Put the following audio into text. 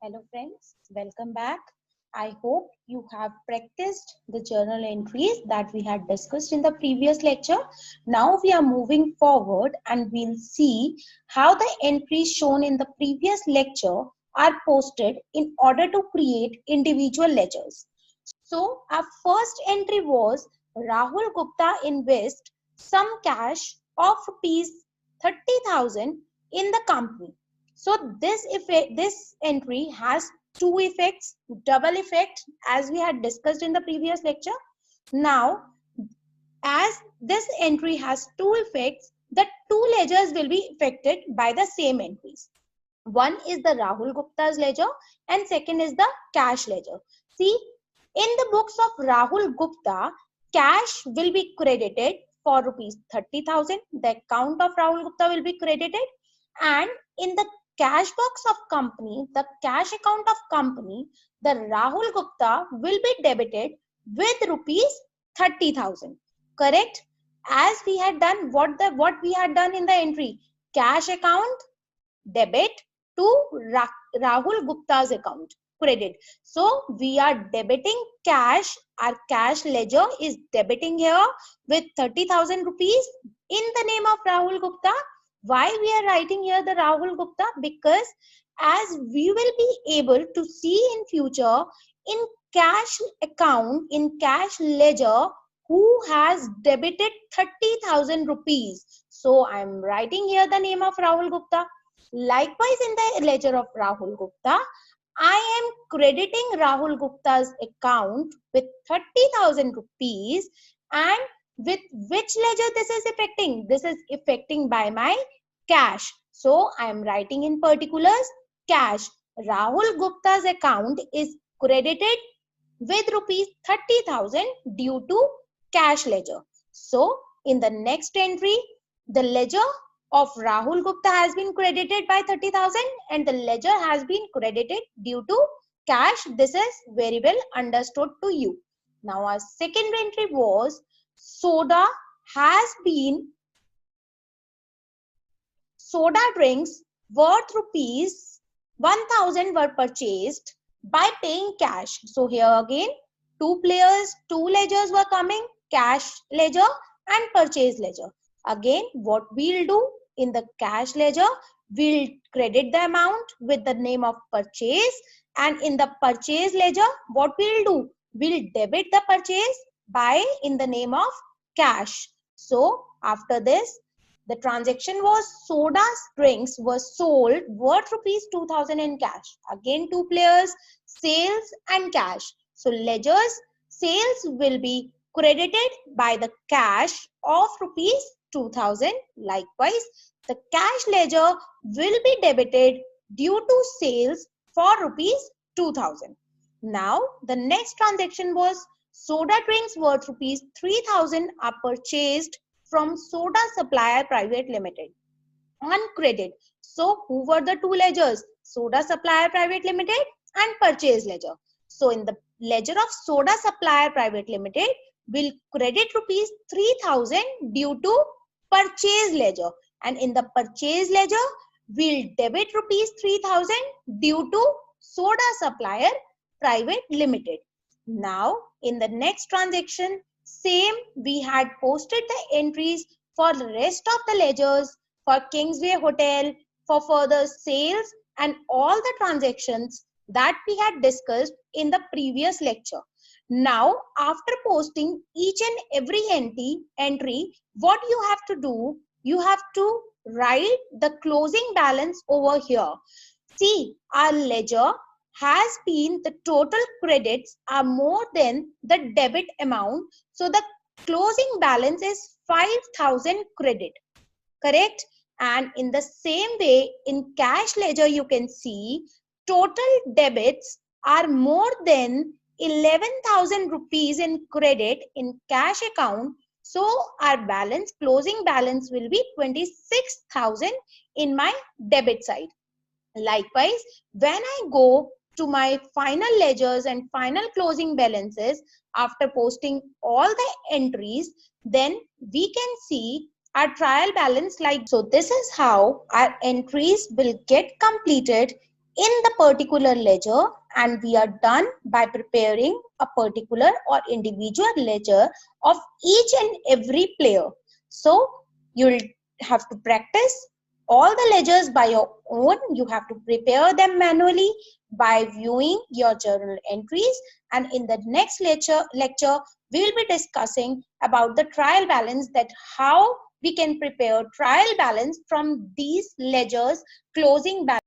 Hello friends, welcome back. I hope you have practiced the journal entries that we had discussed in the previous lecture. Now we are moving forward and we'll see how the entries shown in the previous lecture are posted in order to create individual ledgers. So our first entry was Rahul Gupta invest some cash of rupees 30,000 in the company. So this entry has two effects, double effect, as we had discussed in the previous lecture. Now, as this entry has two effects, the two ledgers will be affected by the same entries. One is the Rahul Gupta's ledger and second is the cash ledger. See, in the books of Rahul Gupta, cash will be credited for rupees 30,000. The account of Rahul Gupta will be credited, and in the cash box of company, the cash account of company, the Rahul Gupta will be debited with rupees 30,000. Correct? As we had done what we had done in the entry, cash account debit to Rahul Gupta's account credit. So we are debiting cash. Our cash ledger is debiting here with 30,000 rupees in the name of Rahul Gupta. Why we are writing here the Rahul Gupta? Because as we will be able to see in future in cash account, in cash ledger, who has debited 30,000 rupees. So I am writing here the name of Rahul Gupta. Likewise, in the ledger of Rahul Gupta, I am crediting Rahul Gupta's account with 30,000 rupees, and with which ledger this is affecting? This is affecting by my cash. So I am writing in particulars cash. Rahul Gupta's account is credited with rupees 30,000 due to cash ledger. So in the next entry, the ledger of Rahul Gupta has been credited by 30,000 and the ledger has been credited due to cash. This is very well understood to you. Now our second entry was soda drinks worth rupees 1,000 were purchased by paying cash. So here again two ledgers were coming, cash ledger and purchase ledger. Again, what we'll do in the cash ledger, we'll credit the amount with the name of purchase, and in the purchase ledger, what we'll do, we'll debit the purchase by in the name of cash. So after this, the transaction was soda drinks was sold worth rupees 2,000 in cash. Again, two players, sales and cash. So ledgers, sales will be credited by the cash of rupees 2,000. Likewise, the cash ledger will be debited due to sales for rupees 2,000. Now, the next transaction was soda drinks worth rupees 3,000 are purchased from Soda Supplier Private Limited on credit. So, who were the two ledgers? Soda Supplier Private Limited and purchase ledger. So, in the ledger of Soda Supplier Private Limited, will credit rupees 3,000 due to purchase ledger, and in the purchase ledger will debit rupees 3,000 due to Soda Supplier Private Limited. Now in the next transaction, same we had posted the entries for the rest of the ledgers for Kingsway Hotel, for further sales and all the transactions that we had discussed in the previous lecture. Now, after posting each and every entry, what you have to do, you have to write the closing balance over here. See, our ledger has been, the total credits are more than the debit amount. So, the closing balance is 5,000 credit. Correct? And in the same way, in cash ledger, you can see total debits are more than 11,000 rupees in credit in cash account. So our balance, closing balance will be 26,000 in my debit side. Likewise, when I go to my final ledgers and final closing balances after posting all the entries, then we can see our trial balance like so. This is how our entries will get completed in the particular ledger, and we are done by preparing a particular or individual ledger of each and every player. So you'll have to practice all the ledgers by your own. You have to prepare them manually by viewing your journal entries, and in the next lecture we will be discussing about the trial balance, that how we can prepare trial balance from these ledgers, closing balance.